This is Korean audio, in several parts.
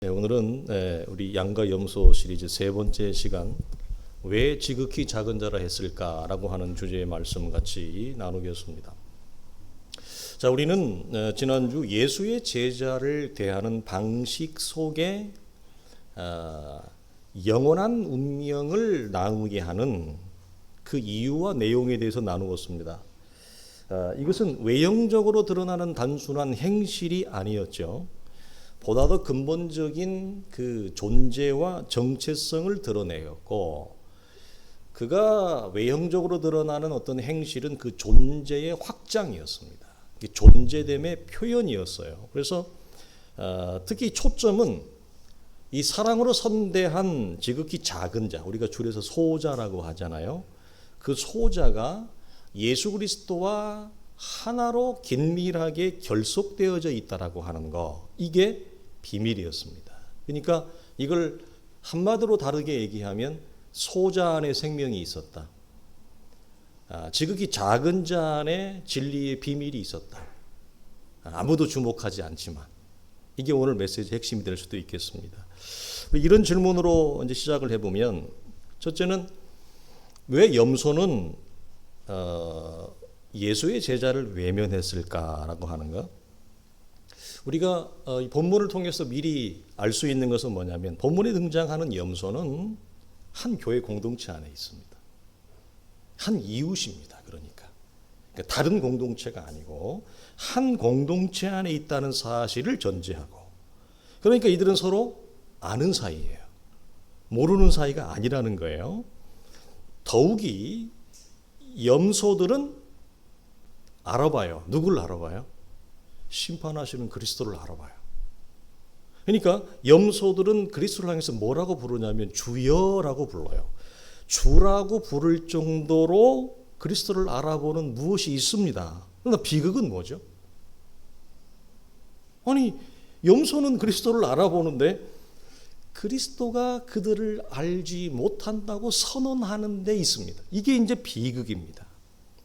네, 오늘은 우리 양과 염소 시리즈 세 번째 시간, 왜 지극히 작은 자라 했을까라고 하는 주제의 말씀 같이 나누겠습니다. 자, 우리는 지난주 예수의 제자를 대하는 방식 속에 영원한 운명을 나누게 하는 그 이유와 내용에 대해서 나누었습니다. 이것은 외형적으로 드러나는 단순한 행실이 아니었죠. 보다 더 근본적인 그 존재와 정체성을 드러내었고, 그가 외형적으로 드러나는 어떤 행실은 그 존재의 확장이었습니다. 존재됨의 표현이었어요. 그래서 특히 초점은 이 사랑으로 선대한 지극히 작은 자, 우리가 줄여서 소자라고 하잖아요. 그 소자가 예수 그리스도와 하나로 긴밀하게 결속되어져 있다라고 하는 거, 이게 비밀이었습니다. 그러니까 이걸 한마디로 다르게 얘기하면 소자 안에 생명이 있었다. 지극히 작은 자 안에 진리의 비밀이 있었다. 아무도 주목하지 않지만. 이게 오늘 메시지의 핵심이 될 수도 있겠습니다. 이런 질문으로 이제 시작을 해보면, 첫째는 왜 염소는 예수의 제자를 외면했을까라고 하는 것. 우리가 이 본문을 통해서 미리 알 수 있는 것은 뭐냐면, 본문에 등장하는 염소는 한 교회 공동체 안에 있습니다. 한 이웃입니다. 그러니까 다른 공동체가 아니고 한 공동체 안에 있다는 사실을 전제하고, 그러니까 이들은 서로 아는 사이예요. 모르는 사이가 아니라는 거예요. 더욱이 염소들은 알아봐요. 누구를 알아봐요? 심판하시는 그리스도를 알아봐요. 그러니까 염소들은 그리스도를 향해서 뭐라고 부르냐면 주여라고 불러요. 주라고 부를 정도로 그리스도를 알아보는 무엇이 있습니다. 그러나 비극은 뭐죠? 아니, 염소는 그리스도를 알아보는데 그리스도가 그들을 알지 못한다고 선언하는 데 있습니다. 이게 이제 비극입니다.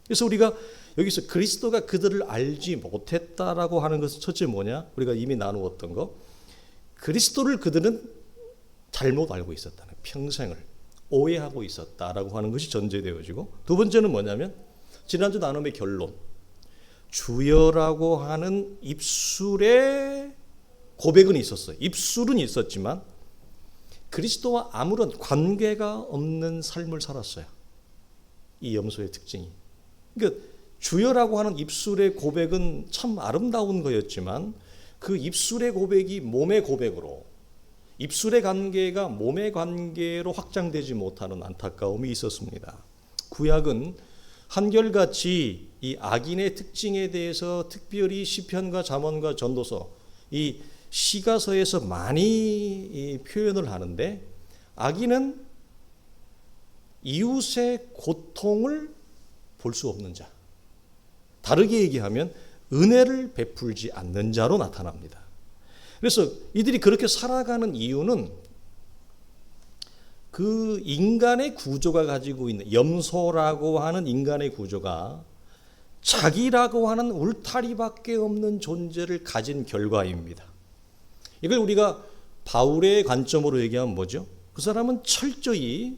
그래서 우리가 여기서 그리스도가 그들을 알지 못했다라고 하는 것은 첫째 뭐냐? 우리가 이미 나누었던 거. 그리스도를 그들은 잘못 알고 있었다는, 평생을 오해하고 있었다라고 하는 것이 전제되어지고, 두 번째는 뭐냐면 지난주 나눔의 결론. 주여라고 하는 입술의 고백은 있었어요. 입술은 있었지만 그리스도와 아무런 관계가 없는 삶을 살았어요. 이 염소의 특징이. 그러니까 주여라고 하는 입술의 고백은 참 아름다운 거였지만 그 입술의 고백이 몸의 고백으로, 입술의 관계가 몸의 관계로 확장되지 못하는 안타까움이 있었습니다. 구약은 한결같이 이 악인의 특징에 대해서 특별히 시편과 잠언과 전도서, 이 시가서에서 많이 표현을 하는데, 악인은 이웃의 고통을 볼 수 없는 자, 다르게 얘기하면 은혜를 베풀지 않는 자로 나타납니다. 그래서 이들이 그렇게 살아가는 이유는 그 인간의 구조가 가지고 있는, 염소라고 하는 인간의 구조가 자기라고 하는 울타리밖에 없는 존재를 가진 결과입니다. 이걸 우리가 바울의 관점으로 얘기하면 뭐죠? 그 사람은 철저히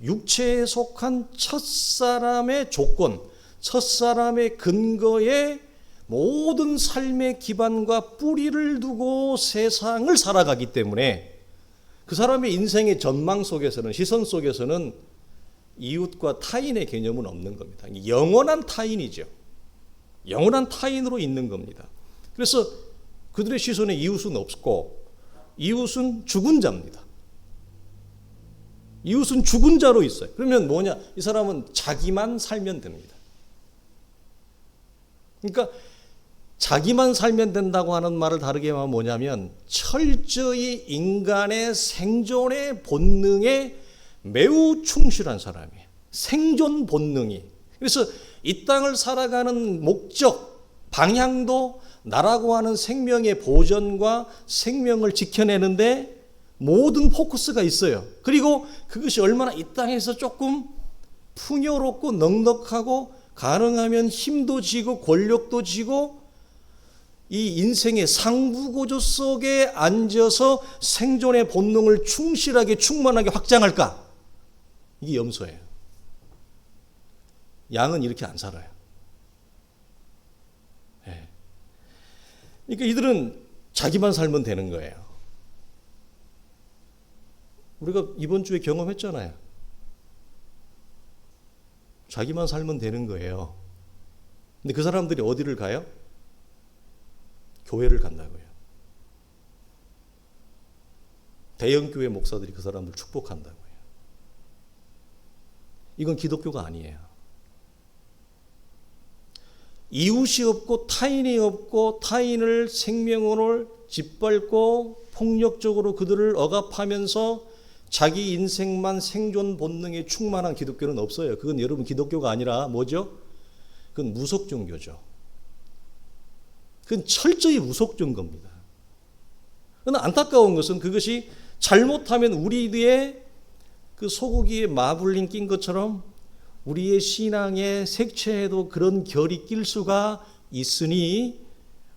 육체에 속한 첫사람의 조건, 첫사람의 근거에 모든 삶의 기반과 뿌리를 두고 세상을 살아가기 때문에 그 사람의 인생의 전망 속에서는, 시선 속에서는 이웃과 타인의 개념은 없는 겁니다. 영원한 타인이죠. 영원한 타인으로 있는 겁니다. 그래서 그들의 시선에 이웃은 없고, 이웃은 죽은 자입니다. 이웃은 죽은 자로 있어요. 그러면 뭐냐? 이 사람은 자기만 살면 됩니다. 그러니까 자기만 살면 된다고 하는 말을 다르게 하면 뭐냐면 철저히 인간의 생존의 본능에 매우 충실한 사람이에요. 생존 본능이. 그래서 이 땅을 살아가는 목적, 방향도 나라고 하는 생명의 보존과 생명을 지켜내는데 모든 포커스가 있어요. 그리고 그것이 얼마나 이 땅에서 조금 풍요롭고 넉넉하고 가능하면 힘도 지고 권력도 지고 이 인생의 상부고조 속에 앉아서 생존의 본능을 충실하게 충만하게 확장할까? 이게 염소예요. 양은 이렇게 안 살아요. 네. 그러니까 이들은 자기만 살면 되는 거예요. 우리가 이번 주에 경험했잖아요. 자기만 살면 되는 거예요. 근데 그 사람들이 어디를 가요? 교회를 간다고요. 대형교회 목사들이 그 사람들 축복한다고요. 이건 기독교가 아니에요. 이웃이 없고 타인이 없고 타인을 생명을 짓밟고 폭력적으로 그들을 억압하면서 자기 인생만 생존 본능에 충만한 기독교는 없어요. 그건 여러분 기독교가 아니라 뭐죠? 그건 무속 종교죠. 그건 철저히 무속적인 겁니다. 그러나 안타까운 것은 그것이 잘못하면 우리의 그 소고기에 마블링 낀 것처럼 우리의 신앙의 색채에도 그런 결이 낄 수가 있으니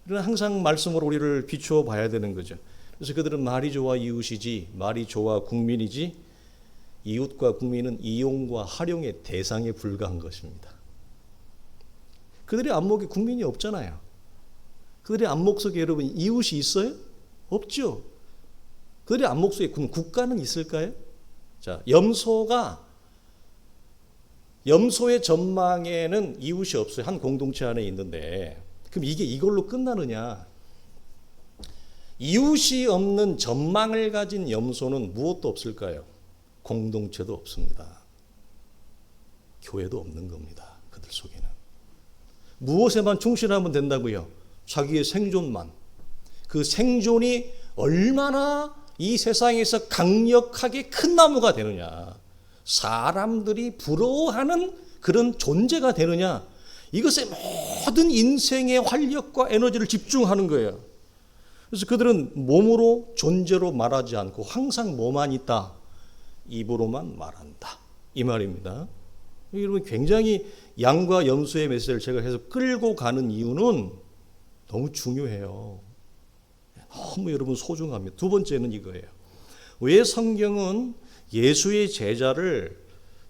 항상 말씀으로 우리를 비추어 봐야 되는 거죠. 그래서 그들은 말이 좋아 이웃이지 말이 좋아 국민이지 이웃과 국민은 이용과 활용의 대상에 불과한 것입니다. 그들의 안목에 국민이 없잖아요. 그들의 안목 속에 여러분 이웃이 있어요? 없죠. 그들의 안목 속에 국가는 있을까요? 자, 염소의 전망에는 이웃이 없어요. 한 공동체 안에 있는데 그럼 이게 이걸로 끝나느냐? 이웃이 없는 전망을 가진 염소는 무엇도 없을까요? 공동체도 없습니다. 교회도 없는 겁니다. 그들 속에는. 무엇에만 충실하면 된다고요? 자기의 생존만. 그 생존이 얼마나 이 세상에서 강력하게 큰 나무가 되느냐. 사람들이 부러워하는 그런 존재가 되느냐. 이것에 모든 인생의 활력과 에너지를 집중하는 거예요. 그래서 그들은 몸으로 존재로 말하지 않고 항상 뭐만 있다? 입으로만 말한다. 이 말입니다. 여러분 굉장히 양과 염소의 메시지를 제가 계속 끌고 가는 이유는 너무 중요해요. 너무 여러분 소중합니다. 두 번째는 이거예요. 왜 성경은 예수의 제자를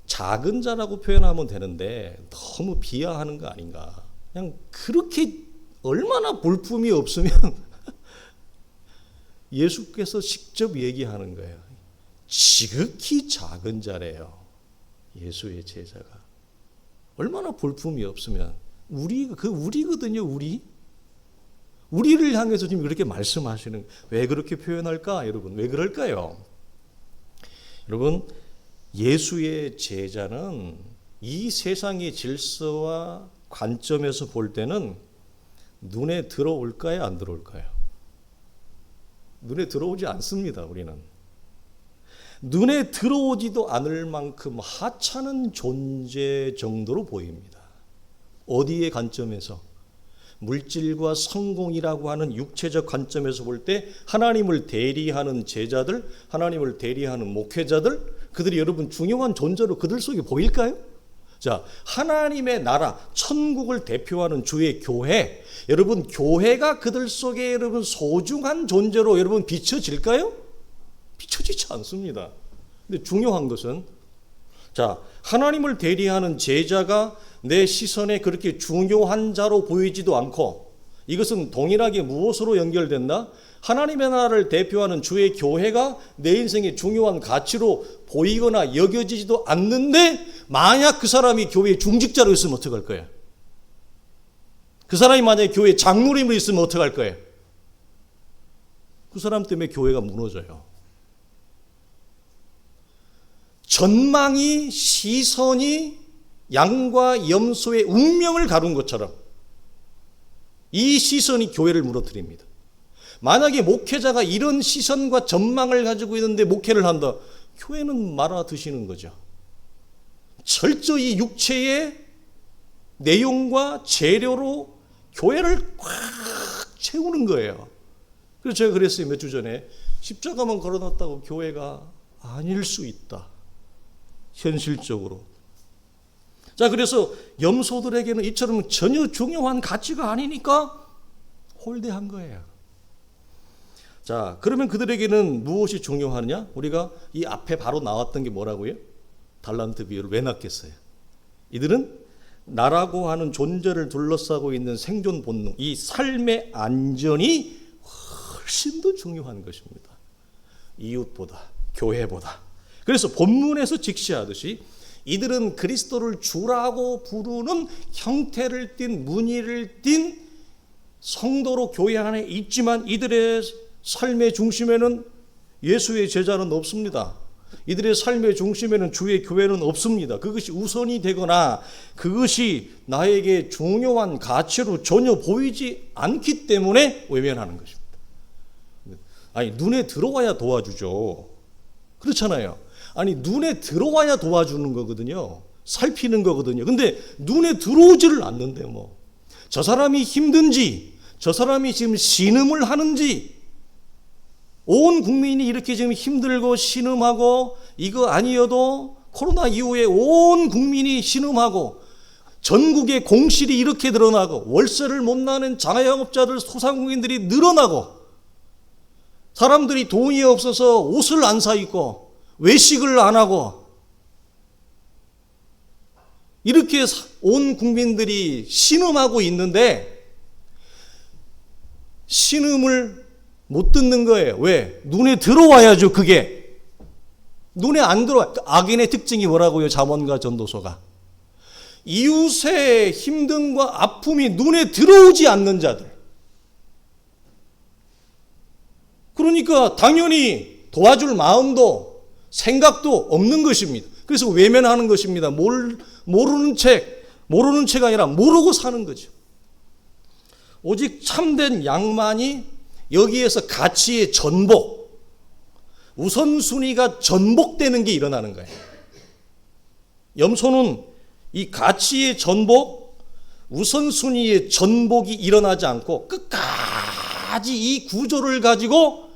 작은 자라고 표현하면 되는데 너무 비하하는 거 아닌가. 그냥 그렇게 얼마나 볼품이 없으면 예수께서 직접 얘기하는 거예요. 지극히 작은 자래요. 예수의 제자가. 얼마나 볼품이 없으면 우리거든요. 우리를 향해서 지금 그렇게 말씀하시는. 왜 그렇게 표현할까? 여러분 왜 그럴까요? 여러분 예수의 제자는 이 세상의 질서와 관점에서 볼 때는 눈에 들어올까요? 안 들어올까요? 눈에 들어오지 않습니다. 우리는. 눈에 들어오지도 않을 만큼 하찮은 존재 정도로 보입니다. 어디의 관점에서? 물질과 성공이라고 하는 육체적 관점에서 볼 때 하나님을 대리하는 제자들, 하나님을 대리하는 목회자들, 그들이 여러분 중요한 존재로 그들 속에 보일까요? 자, 하나님의 나라, 천국을 대표하는 주의 교회, 여러분 교회가 그들 속에 여러분 소중한 존재로 여러분 비춰질까요? 비춰지지 않습니다. 근데 중요한 것은 자, 하나님을 대리하는 제자가 내 시선에 그렇게 중요한 자로 보이지도 않고 이것은 동일하게 무엇으로 연결된다? 하나님의 나라를 대표하는 주의 교회가 내 인생의 중요한 가치로 보이거나 여겨지지도 않는데 만약 그 사람이 교회의 중직자로 있으면 어떡할 거예요? 그 사람이 만약에 교회의 장로님으로 있으면 어떡할 거예요? 그 사람 때문에 교회가 무너져요. 전망이 시선이 양과 염소의 운명을 가른 것처럼 이 시선이 교회를 무너뜨립니다. 만약에 목회자가 이런 시선과 전망을 가지고 있는데 목회를 한다. 교회는 말아 드시는 거죠. 철저히 육체의 내용과 재료로 교회를 꽉 채우는 거예요. 그래서 제가 그랬어요. 몇 주 전에. 십자가만 걸어놨다고 교회가 아닐 수 있다. 현실적으로. 자, 그래서 염소들에게는 이처럼 전혀 중요한 가치가 아니니까 홀대한 거예요. 자, 그러면 그들에게는 무엇이 중요하느냐? 우리가 이 앞에 바로 나왔던 게 뭐라고요? 달란트 비유를 왜 놨겠어요? 이들은 나라고 하는 존재를 둘러싸고 있는 생존 본능, 이 삶의 안전이 훨씬 더 중요한 것입니다. 이웃보다, 교회보다. 그래서 본문에서 직시하듯이 이들은 그리스도를 주라고 부르는 형태를 띤, 무늬를 띤 성도로 교회 안에 있지만 이들의 삶의 중심에는 예수의 제자는 없습니다. 이들의 삶의 중심에는 주의 교회는 없습니다. 그것이 우선이 되거나 그것이 나에게 중요한 가치로 전혀 보이지 않기 때문에 외면하는 것입니다. 아니, 눈에 들어와야 도와주죠. 그렇잖아요. 아니, 눈에 들어와야 도와주는 거거든요. 살피는 거거든요. 근데 눈에 들어오지를 않는데 뭐. 저 사람이 힘든지, 저 사람이 지금 신음을 하는지, 온 국민이 이렇게 지금 힘들고 신음하고 이거 아니어도 코로나 이후에 온 국민이 신음하고 전국에 공실이 이렇게 늘어나고 월세를 못 내는 자영업자들 소상공인들이 늘어나고 사람들이 돈이 없어서 옷을 안 사 입고 외식을 안 하고 이렇게 온 국민들이 신음하고 있는데 신음을 못 듣는 거예요. 왜? 눈에 들어와야죠. 그게 눈에 안 들어와. 악인의 특징이 뭐라고요? 잠언과 전도서가 이웃의 힘듦과 아픔이 눈에 들어오지 않는 자들. 그러니까 당연히 도와줄 마음도 생각도 없는 것입니다. 그래서 외면하는 것입니다. 모르는 채가 아니라 모르고 사는 거죠. 오직 참된 양만이 여기에서 가치의 전복, 우선순위가 전복되는 게 일어나는 거예요. 염소는 이 가치의 전복, 우선순위의 전복이 일어나지 않고 끝까지 이 구조를 가지고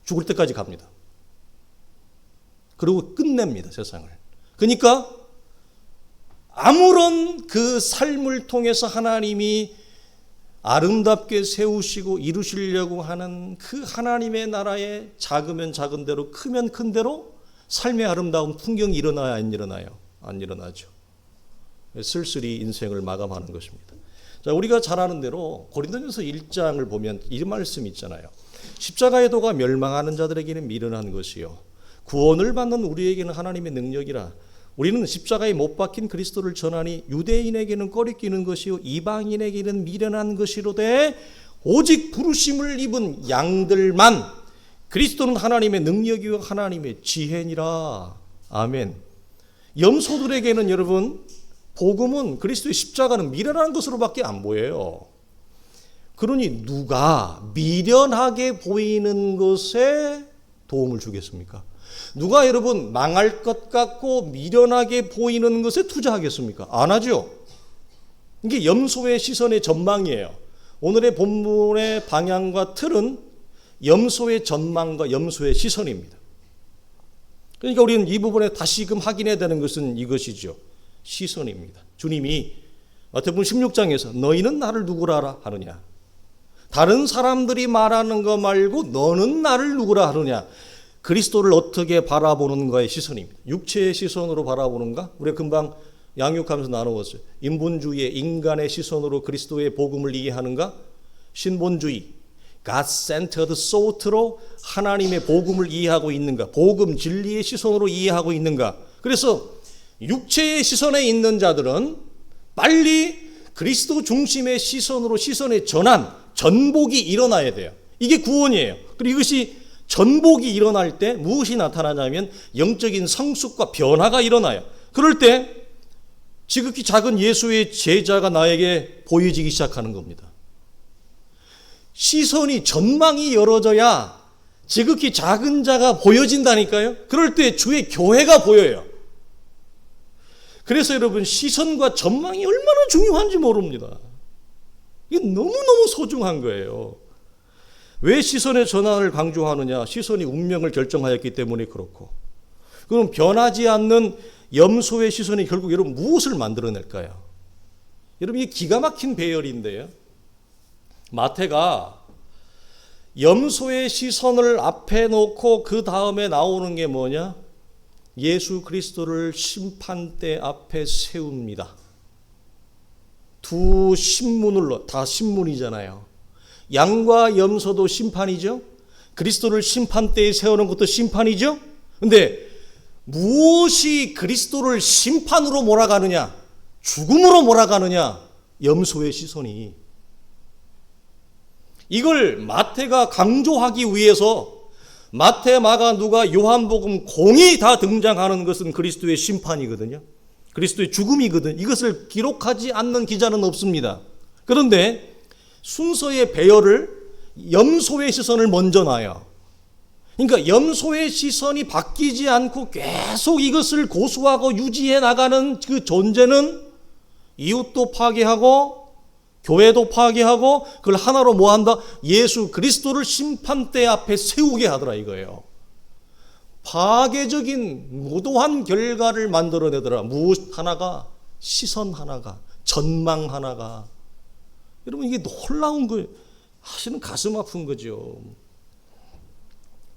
죽을 때까지 갑니다. 그리고 끝냅니다, 세상을. 그러니까 아무런 그 삶을 통해서 하나님이 아름답게 세우시고 이루시려고 하는 그 하나님의 나라에 작으면 작은 대로 크면 큰 대로 삶의 아름다운 풍경이 일어나야 안 일어나요? 안 일어나죠. 쓸쓸히 인생을 마감하는 것입니다. 자, 우리가 잘 아는 대로 고린도전서 1장을 보면 이 말씀이 있잖아요. 십자가의 도가 멸망하는 자들에게는 미련한 것이요 구원을 받는 우리에게는 하나님의 능력이라. 우리는 십자가에 못 박힌 그리스도를 전하니 유대인에게는 꺼리끼는 것이요 이방인에게는 미련한 것이로되 오직 부르심을 입은 양들만 그리스도는 하나님의 능력이요 하나님의 지혜니라. 아멘. 염소들에게는 여러분 복음은 그리스도의 십자가는 미련한 것으로밖에 안 보여요. 그러니 누가 미련하게 보이는 것에 도움을 주겠습니까? 누가 여러분 망할 것 같고 미련하게 보이는 것에 투자하겠습니까? 안 하죠. 이게 염소의 시선의 전망이에요. 오늘의 본문의 방향과 틀은 염소의 전망과 염소의 시선입니다. 그러니까 우리는 이 부분에 다시금 확인해야 되는 것은 이것이죠. 시선입니다. 주님이 마태복음 16장에서 너희는 나를 누구라 하느냐? 다른 사람들이 말하는 거 말고 너는 나를 누구라 하느냐? 그리스도를 어떻게 바라보는가의 시선입니다. 육체의 시선으로 바라보는가? 우리가 금방 양육하면서 나누었어요. 인본주의의 인간의 시선으로 그리스도의 복음을 이해하는가? 신본주의, God-centered thought로 하나님의 복음을 이해하고 있는가? 복음 진리의 시선으로 이해하고 있는가? 그래서 육체의 시선에 있는 자들은 빨리 그리스도 중심의 시선으로 시선의 전환, 전복이 일어나야 돼요. 이게 구원이에요. 그리고 이것이 전복이 일어날 때 무엇이 나타나냐면 영적인 성숙과 변화가 일어나요. 그럴 때 지극히 작은 예수의 제자가 나에게 보여지기 시작하는 겁니다. 시선이 전망이 열어져야 지극히 작은 자가 보여진다니까요. 그럴 때 주의 교회가 보여요. 그래서 여러분 시선과 전망이 얼마나 중요한지 모릅니다. 이게 너무너무 소중한 거예요. 왜 시선의 전환을 강조하느냐? 시선이 운명을 결정하였기 때문에 그렇고. 그럼 변하지 않는 염소의 시선이 결국 여러분 무엇을 만들어낼까요? 여러분 이게 기가 막힌 배열인데요. 마태가 염소의 시선을 앞에 놓고 그 다음에 나오는 게 뭐냐? 예수 그리스도를 심판대 앞에 세웁니다. 두 신문을, 다 신문이잖아요. 양과 염소도 심판이죠. 그리스도를 심판대에 세우는 것도 심판이죠. 근데 무엇이 그리스도를 심판으로 몰아가느냐? 죽음으로 몰아가느냐? 염소의 시선이. 이걸 마태가 강조하기 위해서 마태, 마가, 누가, 요한복음 공이 다 등장하는 것은 그리스도의 심판이거든요. 그리스도의 죽음이거든. 이것을 기록하지 않는 기자는 없습니다. 그런데 순서의 배열을 염소의 시선을 먼저 놔요. 그러니까 염소의 시선이 바뀌지 않고 계속 이것을 고수하고 유지해 나가는 그 존재는 이웃도 파괴하고 교회도 파괴하고 그걸 하나로 뭐 한다? 예수 그리스도를 심판대 앞에 세우게 하더라 이거예요. 파괴적인 무도한 결과를 만들어내더라. 무엇 하나가, 시선 하나가, 전망 하나가. 여러분 이게 놀라운 거예요. 사실은 가슴 아픈 거죠.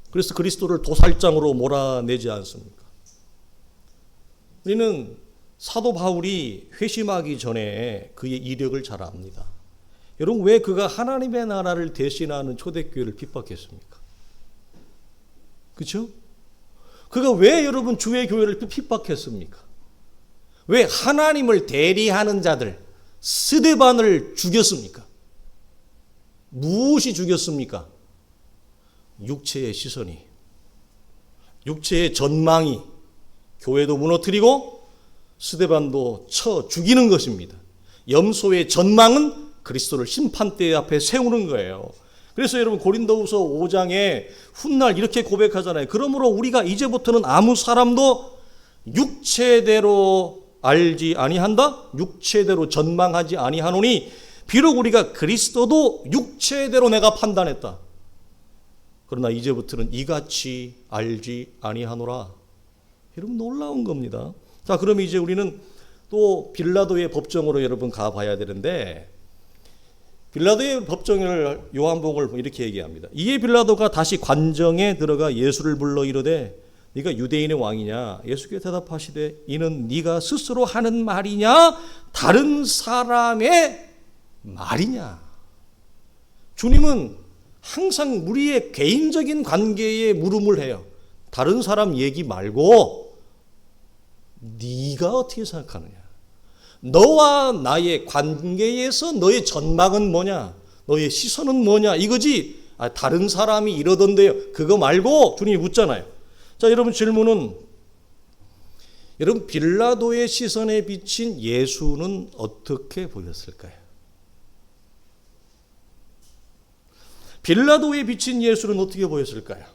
그래서 그리스도를 도살장으로 몰아내지 않습니까? 우리는 사도 바울이 회심하기 전에 그의 이력을 잘 압니다. 여러분 왜 그가 하나님의 나라를 대신하는 초대교회를 핍박했습니까? 그렇죠? 그가 왜 여러분 주의 교회를 핍박했습니까? 왜 하나님을 대리하는 자들 스데반을 죽였습니까? 무엇이 죽였습니까? 육체의 시선이, 육체의 전망이 교회도 무너뜨리고 스데반도 쳐 죽이는 것입니다. 염소의 전망은 그리스도를 심판대 앞에 세우는 거예요. 그래서 여러분 고린도후서 5장에 훗날 이렇게 고백하잖아요. 그러므로 우리가 이제부터는 아무 사람도 육체대로 알지 아니한다? 육체대로 전망하지 아니하노니 비록 우리가 그리스도도 육체대로 내가 판단했다. 그러나 이제부터는 이같이 알지 아니하노라. 여러분 놀라운 겁니다. 자, 그럼 이제 우리는 또 빌라도의 법정으로 여러분 가봐야 되는데 빌라도의 법정을 요한복음을 이렇게 얘기합니다. 이에 빌라도가 다시 관정에 들어가 예수를 불러 이르되 네가 유대인의 왕이냐? 예수께서 대답하시되 이는 네가 스스로 하는 말이냐? 다른 사람의 말이냐? 주님은 항상 우리의 개인적인 관계에 물음을 해요. 다른 사람 얘기 말고 네가 어떻게 생각하느냐? 너와 나의 관계에서 너의 전망은 뭐냐? 너의 시선은 뭐냐? 이거지. 다른 사람이 이러던데요. 그거 말고 주님이 묻잖아요. 자, 여러분 질문은 여러분 빌라도의 시선에 비친 예수는 어떻게 보였을까요? 빌라도에 비친 예수는 어떻게 보였을까요?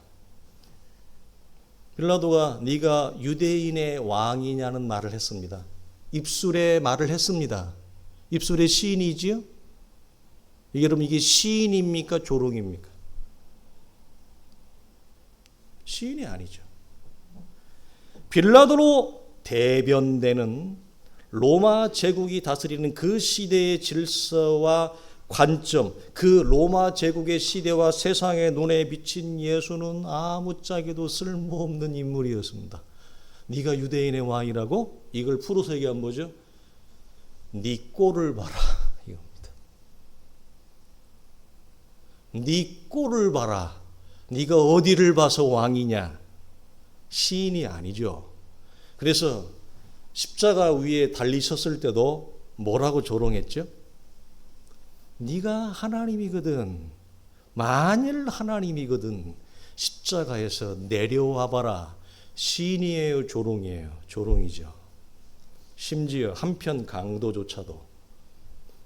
빌라도가 네가 유대인의 왕이냐는 말을 했습니다. 입술에 말을 했습니다. 입술에 시인이지요? 여러분 이게 시인입니까? 조롱입니까? 시인이 아니죠. 빌라도로 대변되는 로마 제국이 다스리는 그 시대의 질서와 관점, 그 로마 제국의 시대와 세상의 눈에 비친 예수는 아무짝에도 쓸모없는 인물이었습니다. 네가 유대인의 왕이라고? 이걸 풀어서 얘기하면 뭐죠? 네 꼴을 봐라 이겁니다. 네 꼴을 봐라. 네가 어디를 봐서 왕이냐? 시인이 아니죠. 그래서 십자가 위에 달리셨을 때도 뭐라고 조롱했죠? 네가 하나님이거든. 만일 하나님이거든 십자가에서 내려와 봐라. 시인이에요, 조롱이에요? 조롱이죠. 심지어 한편 강도조차도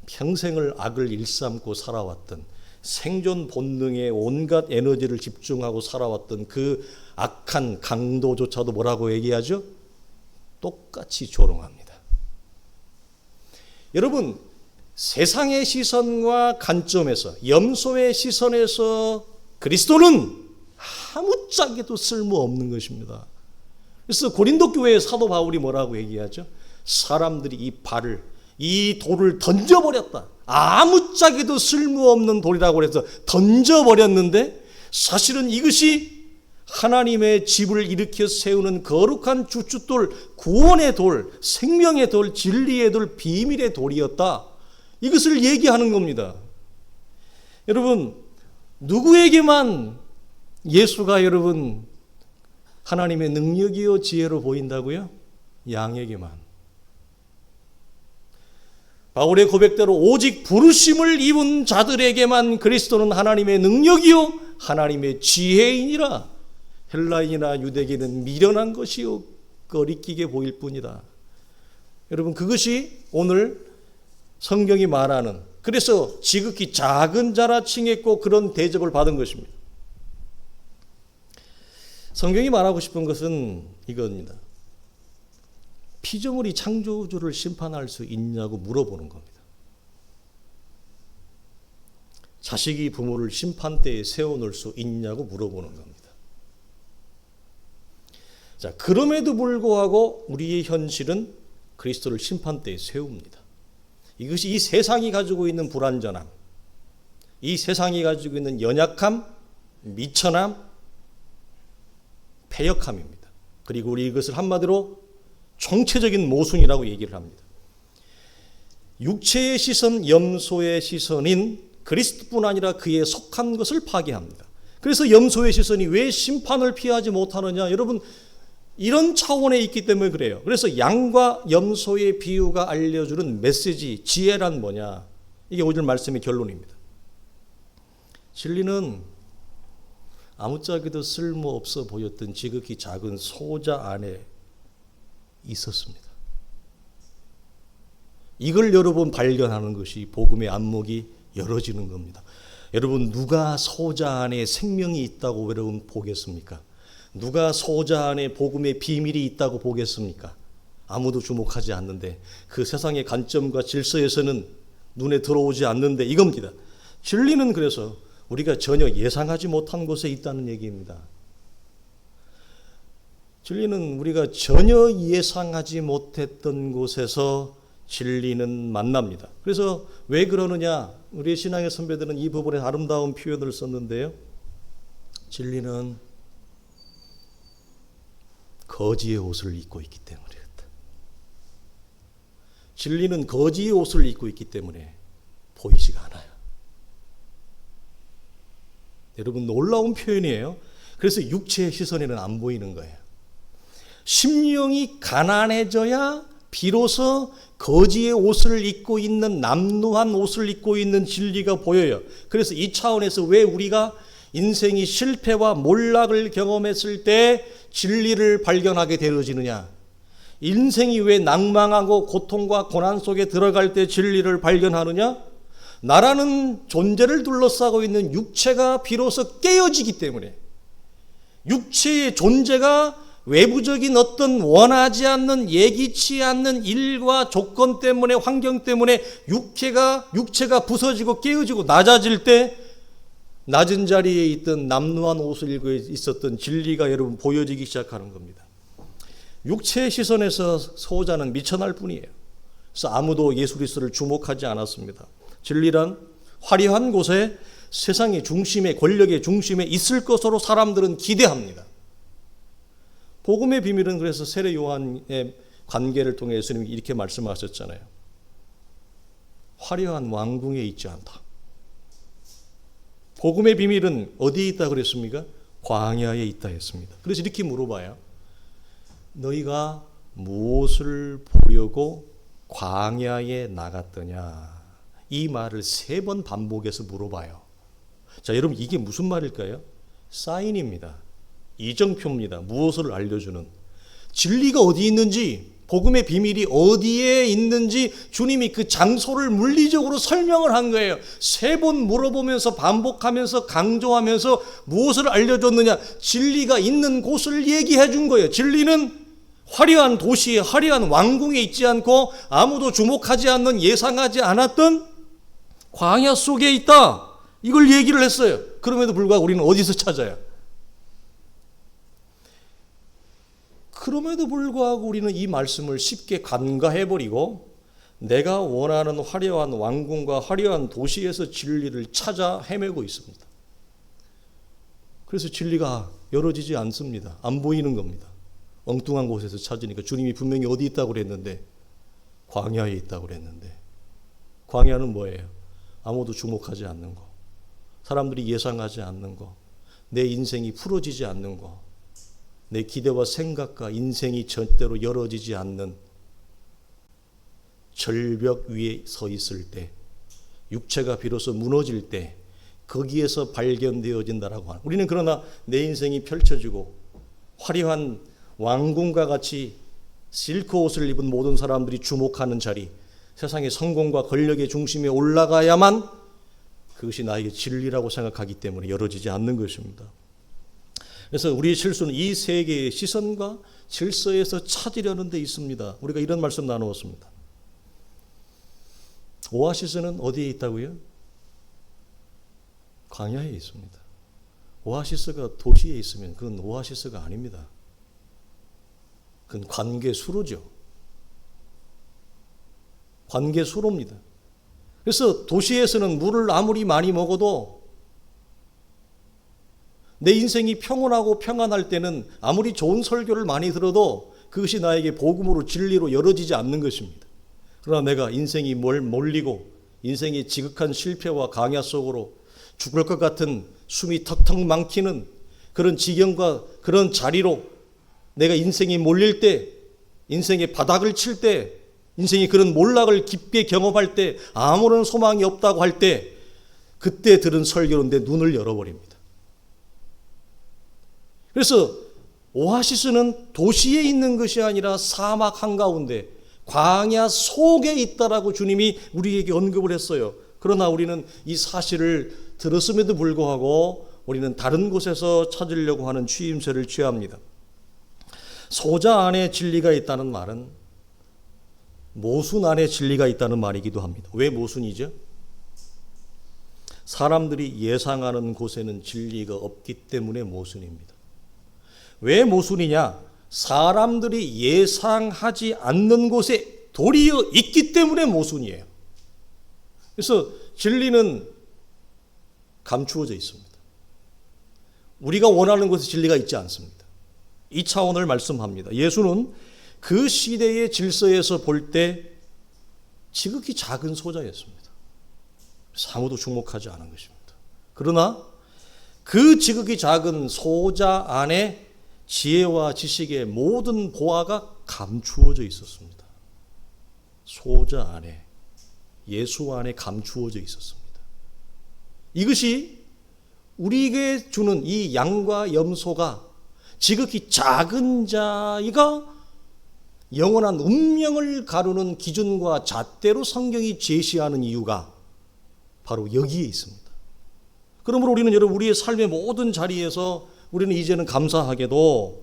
평생을 악을 일삼고 살아왔던 생존 본능에 온갖 에너지를 집중하고 살아왔던 그 악한 강도조차도 뭐라고 얘기하죠? 똑같이 조롱합니다. 여러분 세상의 시선과 관점에서 염소의 시선에서 그리스도는 아무짝에도 쓸모없는 것입니다. 그래서 고린도 교회의 사도 바울이 뭐라고 얘기하죠? 사람들이 이 발을 이 돌을 던져버렸다. 아무짝에도 쓸모없는 돌이라고 해서 던져버렸는데 사실은 이것이 하나님의 집을 일으켜 세우는 거룩한 주춧돌, 구원의 돌, 생명의 돌, 진리의 돌, 비밀의 돌이었다. 이것을 얘기하는 겁니다. 여러분, 누구에게만 예수가 여러분 하나님의 능력이요 지혜로 보인다고요? 양에게만. 바울의 고백대로 오직 부르심을 입은 자들에게만 그리스도는 하나님의 능력이요 하나님의 지혜이니라. 헬라인이나 유대인은 미련한 것이요 꺼리끼게 보일 뿐이다. 여러분, 그것이 오늘 성경이 말하는, 그래서 지극히 작은 자라 칭했고 그런 대접을 받은 것입니다. 성경이 말하고 싶은 것은 이겁니다. 피조물이 창조주를 심판할 수 있냐고 물어보는 겁니다. 자식이 부모를 심판대에 세워놓을 수 있냐고 물어보는 겁니다. 자, 그럼에도 불구하고 우리의 현실은 그리스도를 심판대에 세웁니다. 이것이 이 세상이 가지고 있는 불완전함, 이 세상이 가지고 있는 연약함, 미천함, 패역함입니다. 그리고 우리 이것을 한마디로 총체적인 모순이라고 얘기를 합니다. 육체의 시선, 염소의 시선인 그리스도뿐 아니라 그에 속한 것을 파괴합니다. 그래서 염소의 시선이 왜 심판을 피하지 못하느냐? 여러분, 이런 차원에 있기 때문에 그래요. 그래서 양과 염소의 비유가 알려주는 메시지, 지혜란 뭐냐? 이게 오늘 말씀의 결론입니다. 진리는 아무짝에도 쓸모없어 보였던 지극히 작은 소자 안에 있었습니다. 이걸 여러분 발견하는 것이 복음의 안목이 열어지는 겁니다. 여러분, 누가 소자 안에 생명이 있다고 여러분 보겠습니까? 누가 소자 안에 복음의 비밀이 있다고 보겠습니까? 아무도 주목하지 않는데, 그 세상의 관점과 질서에서는 눈에 들어오지 않는데 이겁니다. 진리는 그래서 우리가 전혀 예상하지 못한 곳에 있다는 얘기입니다. 진리는 우리가 전혀 예상하지 못했던 곳에서 진리는 만납니다. 그래서 왜 그러느냐? 우리 신앙의 선배들은 이 부분에 아름다운 표현을 썼는데요. 진리는 거지의 옷을 입고 있기 때문이었다. 진리는 거지의 옷을 입고 있기 때문에 보이지가 않아요. 여러분, 놀라운 표현이에요. 그래서 육체의 시선에는 안 보이는 거예요. 심령이 가난해져야 비로소 거지의 옷을 입고 있는, 남루한 옷을 입고 있는 진리가 보여요. 그래서 이 차원에서 왜 우리가 인생이 실패와 몰락을 경험했을 때 진리를 발견하게 되어지느냐? 인생이 왜 낭망하고 고통과 고난 속에 들어갈 때 진리를 발견하느냐? 나라는 존재를 둘러싸고 있는 육체가 비로소 깨어지기 때문에, 육체의 존재가 외부적인 어떤 원하지 않는, 예기치 않는 일과 조건 때문에, 환경 때문에 육체가 부서지고 깨어지고 낮아질 때 낮은 자리에 있던 남루한 옷을 입고 있었던 진리가 여러분 보여지기 시작하는 겁니다. 육체의 시선에서 소자는 미천할 뿐이에요. 그래서 아무도 예수 그리스도를 주목하지 않았습니다. 진리란 화려한 곳에 세상의 중심에, 권력의 중심에 있을 것으로 사람들은 기대합니다. 복음의 비밀은 그래서 세례 요한의 관계를 통해 예수님이 이렇게 말씀하셨잖아요. 화려한 왕궁에 있지 않다. 복음의 비밀은 어디에 있다 그랬습니까? 광야에 있다 했습니다. 그래서 이렇게 물어봐요. 너희가 무엇을 보려고 광야에 나갔더냐? 이 말을 3번 반복해서 물어봐요. 자, 여러분, 이게 무슨 말일까요? 사인입니다. 이정표입니다. 무엇을 알려주는, 진리가 어디 있는지, 복음의 비밀이 어디에 있는지 주님이 그 장소를 물리적으로 설명을 한 거예요. 3번 물어보면서 반복하면서 강조하면서 무엇을 알려줬느냐? 진리가 있는 곳을 얘기해 준 거예요. 진리는 화려한 도시에, 화려한 왕궁에 있지 않고 아무도 주목하지 않는, 예상하지 않았던 광야 속에 있다. 이걸 얘기를 했어요. 그럼에도 불구하고 우리는 어디서 찾아요? 그럼에도 불구하고 우리는 이 말씀을 쉽게 간과해버리고 내가 원하는 화려한 왕궁과 화려한 도시에서 진리를 찾아 헤매고 있습니다. 그래서 진리가 열어지지 않습니다. 안 보이는 겁니다. 엉뚱한 곳에서 찾으니까 주님이 분명히 어디 있다고 그랬는데 광야에 있다고 그랬는데 광야는 뭐예요? 아무도 주목하지 않는 거, 사람들이 예상하지 않는 거, 내 인생이 풀어지지 않는 거, 내 기대와 생각과 인생이 절대로 열어지지 않는 절벽 위에 서 있을 때, 육체가 비로소 무너질 때 거기에서 발견되어진다라고 하는. 우리는 그러나 내 인생이 펼쳐지고 화려한 왕궁과 같이 실크 옷을 입은 모든 사람들이 주목하는 자리, 세상의 성공과 권력의 중심에 올라가야만 그것이 나에게 진리라고 생각하기 때문에 열어지지 않는 것입니다. 그래서 우리의 실수는 이 세계의 시선과 질서에서 찾으려는 데 있습니다. 우리가 이런 말씀 나누었습니다. 오아시스는 어디에 있다고요? 광야에 있습니다. 오아시스가 도시에 있으면 그건 오아시스가 아닙니다. 그건 관계수로죠. 관계수로입니다. 그래서 도시에서는 물을 아무리 많이 먹어도 내 인생이 평온하고 평안할 때는 아무리 좋은 설교를 많이 들어도 그것이 나에게 복음으로 진리로 열어지지 않는 것입니다. 그러나 내가 인생이 몰리고 인생의 지극한 실패와 강야 속으로 죽을 것 같은 숨이 턱턱 막히는 그런 지경과 그런 자리로 내가 인생이 몰릴 때, 인생의 바닥을 칠 때, 인생이 그런 몰락을 깊게 경험할 때, 아무런 소망이 없다고 할 때, 그때 들은 설교는 내 눈을 열어버립니다. 그래서 오아시스는 도시에 있는 것이 아니라 사막 한가운데 광야 속에 있다라고 주님이 우리에게 언급을 했어요. 그러나 우리는 이 사실을 들었음에도 불구하고 우리는 다른 곳에서 찾으려고 하는 취임새를 취합니다. 소자 안에 진리가 있다는 말은 모순 안에 진리가 있다는 말이기도 합니다. 왜 모순이죠? 사람들이 예상하는 곳에는 진리가 없기 때문에 모순입니다. 왜 모순이냐? 사람들이 예상하지 않는 곳에 도리어 있기 때문에 모순이에요. 그래서 진리는 감추어져 있습니다. 우리가 원하는 곳에 진리가 있지 않습니다. 이 차원을 말씀합니다. 예수는 그 시대의 질서에서 볼 때 지극히 작은 소자였습니다. 아무도 주목하지 않은 것입니다. 그러나 그 지극히 작은 소자 안에 지혜와 지식의 모든 보화가 감추어져 있었습니다. 소자 안에, 예수 안에 감추어져 있었습니다. 이것이 우리에게 주는 이 양과 염소가 지극히 작은 자가 영원한 운명을 가르는 기준과 잣대로 성경이 제시하는 이유가 바로 여기에 있습니다. 그러므로 우리는 여러분 우리의 삶의 모든 자리에서 우리는 이제는 감사하게도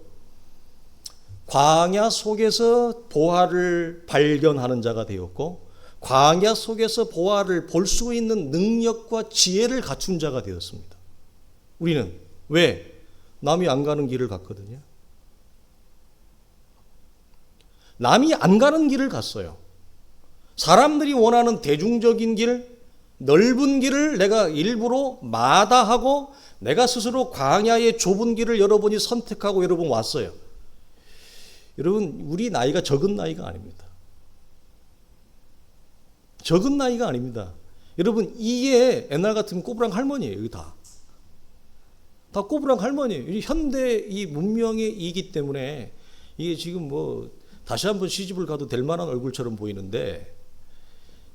광야 속에서 보화를 발견하는 자가 되었고 광야 속에서 보화를 볼 수 있는 능력과 지혜를 갖춘 자가 되었습니다. 우리는 왜? 남이 안 가는 길을 갔거든요. 남이 안 가는 길을 갔어요. 사람들이 원하는 대중적인 길, 넓은 길을 내가 일부러 마다하고 내가 스스로 광야의 좁은 길을 여러분이 선택하고 여러분 왔어요. 여러분 우리 나이가 적은 나이가 아닙니다. 적은 나이가 아닙니다. 여러분 이게 옛날 같으면 꼬부랑 할머니예요. 이거 다 꼬부랑 할머니예요. 현대 이 문명의 이기 때문에 이게 지금 뭐 다시 한번 시집을 가도 될 만한 얼굴처럼 보이는데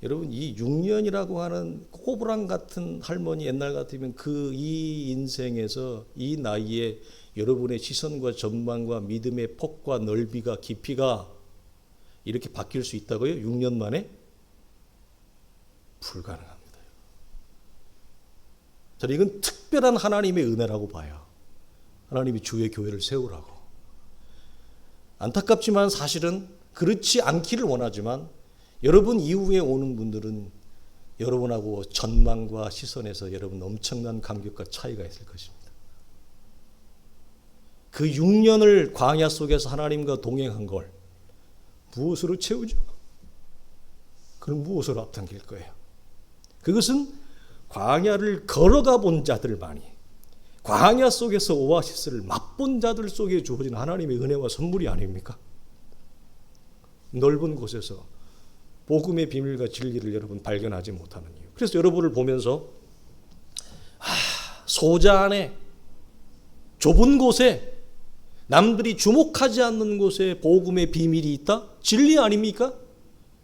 여러분 이 6년이라고 하는 꼬부랑 같은 할머니 옛날 같으면 이 인생에서 이 나이에 여러분의 시선과 전망과 믿음의 폭과 넓이가 깊이가 이렇게 바뀔 수 있다고요? 6년 만에? 불가능합니다. 저는 이건 특별한 하나님의 은혜라고 봐요. 하나님이 주의 교회를 세우라고. 안타깝지만 사실은 그렇지 않기를 원하지만 여러분 이후에 오는 분들은 여러분하고 전망과 시선에서 여러분 엄청난 간격과 차이가 있을 것입니다. 그 6년을 광야 속에서 하나님과 동행한 걸 무엇으로 채우죠? 그럼 무엇으로 앞당길 거예요? 그것은 광야를 걸어가 본 자들만이, 광야 속에서 오아시스를 맛본 자들 속에 주어진 하나님의 은혜와 선물이 아닙니까? 넓은 곳에서 복음의 비밀과 진리를 여러분 발견하지 못하는 이유. 그래서 여러분을 보면서 소자 안에 좁은 곳에 남들이 주목하지 않는 곳에 복음의 비밀이 있다? 진리 아닙니까?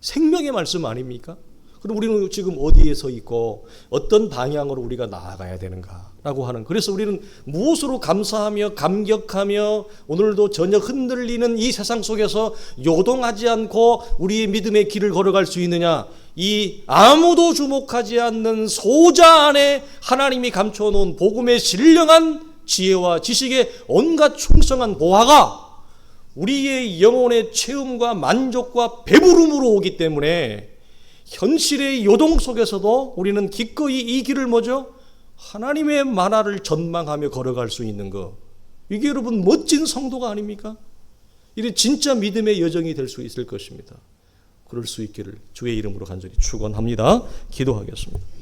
생명의 말씀 아닙니까? 그럼 우리는 지금 어디에 서 있고 어떤 방향으로 우리가 나아가야 되는가라고 하는, 그래서 우리는 무엇으로 감사하며 감격하며 오늘도 전혀 흔들리는 이 세상 속에서 요동하지 않고 우리의 믿음의 길을 걸어갈 수 있느냐? 이 아무도 주목하지 않는 소자 안에 하나님이 감춰놓은 복음의 신령한 지혜와 지식의 온갖 충성한 보화가 우리의 영혼의 체험과 만족과 배부름으로 오기 때문에 현실의 요동 속에서도 우리는 기꺼이 이 길을 뭐죠? 하나님의 만화를 전망하며 걸어갈 수 있는 것. 이게 여러분 멋진 성도가 아닙니까? 이게 진짜 믿음의 여정이 될 수 있을 것입니다. 그럴 수 있기를 주의 이름으로 간절히 축원합니다. 기도하겠습니다.